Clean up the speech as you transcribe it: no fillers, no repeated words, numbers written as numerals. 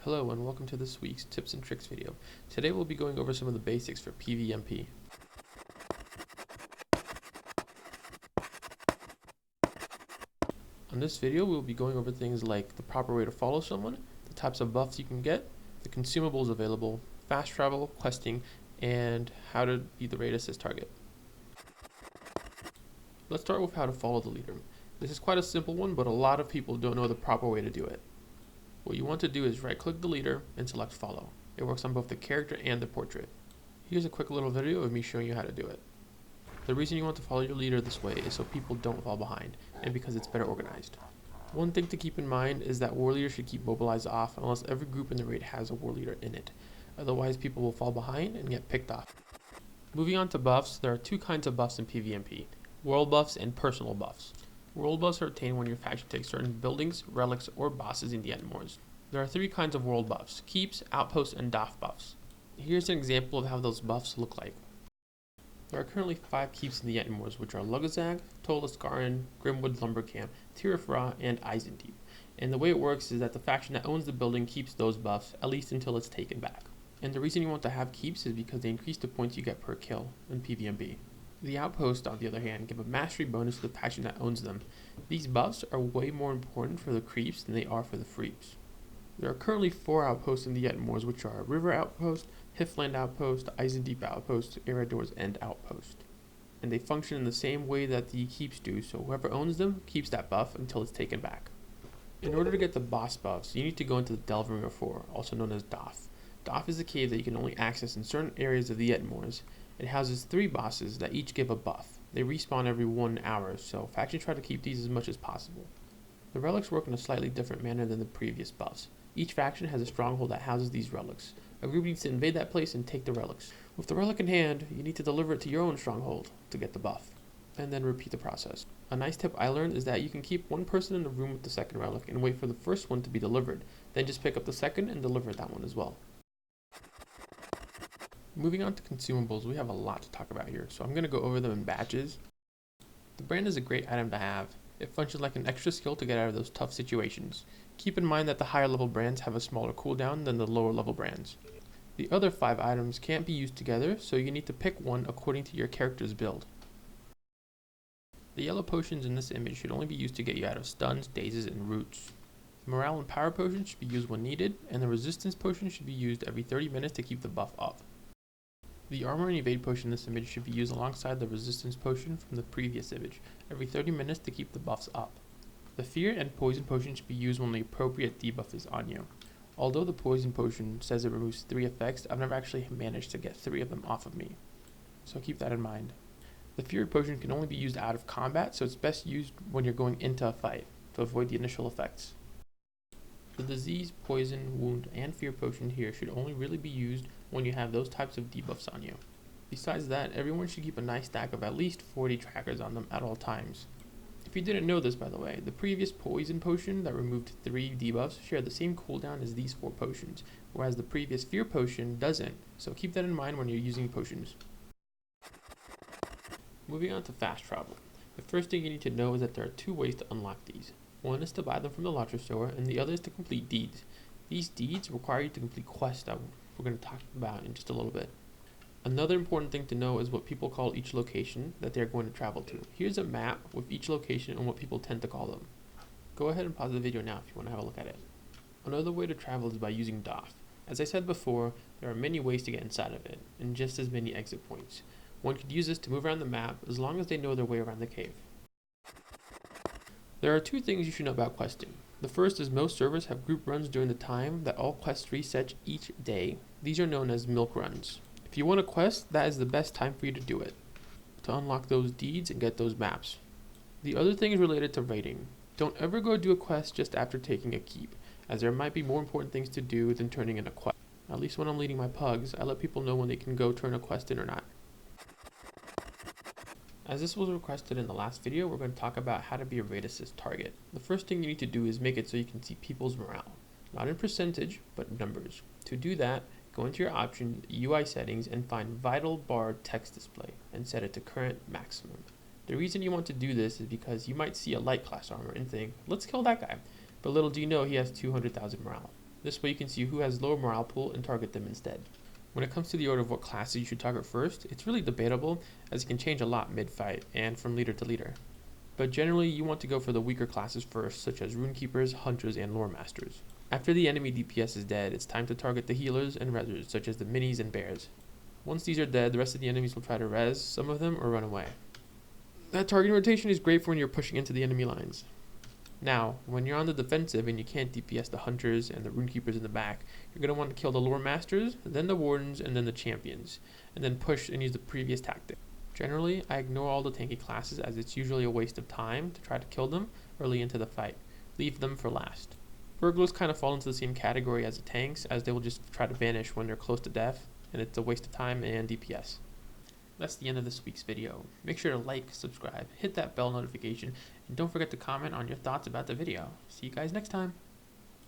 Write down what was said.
Hello and welcome to this week's tips and tricks video. Today we'll be going over some of the basics for Pvmp. On this video we'll be going over things like the proper way to follow someone, the types of buffs you can get, the consumables available, fast travel, questing, and how to be the raid assist target. Let's start with how to follow the leader. This is quite a simple one, but a lot of people don't know the proper way to do it. What you want to do is right click the leader and select follow. It works on both the character and the portrait. Here's a quick little video of me showing you how to do it. The reason you want to follow your leader this way is so people don't fall behind, and because it's better organized. One thing to keep in mind is that war leaders should keep mobilized off unless every group in the raid has a war leader in it. Otherwise people will fall behind and get picked off. Moving on to buffs, there are two kinds of buffs in Pvmp: world buffs and personal buffs. World buffs are obtained when your faction takes certain buildings, relics, or bosses in the Etmors. There are three kinds of world buffs: keeps, outposts, and doff buffs. Here's an example of how those buffs look like. There are currently 5 keeps in the Etmors, which are Lugazag, Tolaskaran, Grimwood Lumber Camp, Tirafra, and Eisendeep. And the way it works is that the faction that owns the building keeps those buffs, at least until it's taken back. And the reason you want to have keeps is because they increase the points you get per kill in Pvmp. The outposts, on the other hand, give a mastery bonus to the faction that owns them. These buffs are way more important for the creeps than they are for the freeps. There are currently 4 outposts in the Etmors, which are River Outpost, Hifland Outpost, Eisendeep Outpost, Erador's End Outpost. And they function in the same way that the keeps do, so whoever owns them keeps that buff until it's taken back. In order to get the boss buffs, you need to go into the Delving of 4, also known as Doff. Doff is a cave that you can only access in certain areas of the Etmors. It houses 3 bosses that each give a buff. They respawn every 1 hour, so factions try to keep these as much as possible. The relics work in a slightly different manner than the previous buffs. Each faction has a stronghold that houses these relics. A group needs to invade that place and take the relics. With the relic in hand, you need to deliver it to your own stronghold to get the buff, and then repeat the process. A nice tip I learned is that you can keep one person in the room with the second relic and wait for the first one to be delivered, then just pick up the second and deliver that one as well. Moving on to consumables, we have a lot to talk about here, so I'm going to go over them in batches. The brand is a great item to have. It functions like an extra skill to get out of those tough situations. Keep in mind that the higher level brands have a smaller cooldown than the lower level brands. The other 5 items can't be used together, so you need to pick one according to your character's build. The yellow potions in this image should only be used to get you out of stuns, dazes, and roots. The morale and power potion should be used when needed, and the resistance potion should be used every 30 minutes to keep the buff up. The armor and evade potion in this image should be used alongside the resistance potion from the previous image, every 30 minutes to keep the buffs up. The fear and poison potion should be used when the appropriate debuff is on you. Although the poison potion says it removes 3 effects, I've never actually managed to get 3 of them off of me, so keep that in mind. The fear potion can only be used out of combat, so it's best used when you're going into a fight, to avoid the initial effects. The disease, poison, wound, and fear potion here should only really be used when you have those types of debuffs on you. Besides that, everyone should keep a nice stack of at least 40 trackers on them at all times. If you didn't know this, by the way, the previous poison potion that removed 3 debuffs shared the same cooldown as these 4 potions, whereas the previous fear potion doesn't, so keep that in mind when you're using potions. Moving on to fast travel. The first thing you need to know is that there are 2 ways to unlock these. One is to buy them from the launcher store, and the other is to complete deeds. These deeds require you to complete quests that we're going to talk about in just a little bit. Another important thing to know is what people call each location that they're going to travel to. Here's a map with each location and what people tend to call them. Go ahead and pause the video now if you want to have a look at it. Another way to travel is by using Doff. As I said before, there are many ways to get inside of it, and just as many exit points. One could use this to move around the map as long as they know their way around the cave. There are 2 things you should know about questing. The first is most servers have group runs during the time that all quests reset each day. These are known as milk runs. If you want a quest, that is the best time for you to do it, to unlock those deeds and get those maps. The other thing is related to raiding. Don't ever go do a quest just after taking a keep, as there might be more important things to do than turning in a quest. At least when I'm leading my pugs, I let people know when they can go turn a quest in or not. As this was requested in the last video, we're going to talk about how to be a raid assist target. The first thing you need to do is make it so you can see people's morale. Not in percentage, but numbers. To do that, go into your options, UI settings, and find Vital Bar Text Display, and set it to current maximum. The reason you want to do this is because you might see a light class armor and think, let's kill that guy. But little do you know he has 200,000 morale. This way you can see who has lower morale pool and target them instead. When it comes to the order of what classes you should target first, it's really debatable as it can change a lot mid-fight and from leader to leader. But generally you want to go for the weaker classes first, such as Runekeepers, Hunters, and Lore Masters. After the enemy DPS is dead, it's time to target the healers and rezzers, such as the minis and bears. Once these are dead, the rest of the enemies will try to res some of them or run away. That targeting rotation is great for when you're pushing into the enemy lines. Now, when you're on the defensive and you can't DPS the Hunters and the Runekeepers in the back, you're going to want to kill the Lore Masters, then the Wardens, and then the Champions, and then push and use the previous tactic. Generally, I ignore all the tanky classes as it's usually a waste of time to try to kill them early into the fight. Leave them for last. Burglars kind of fall into the same category as the tanks, as they will just try to vanish when they're close to death, and it's a waste of time and DPS. That's the end of this week's video. Make sure to like, subscribe, hit that bell notification, and don't forget to comment on your thoughts about the video. See you guys next time.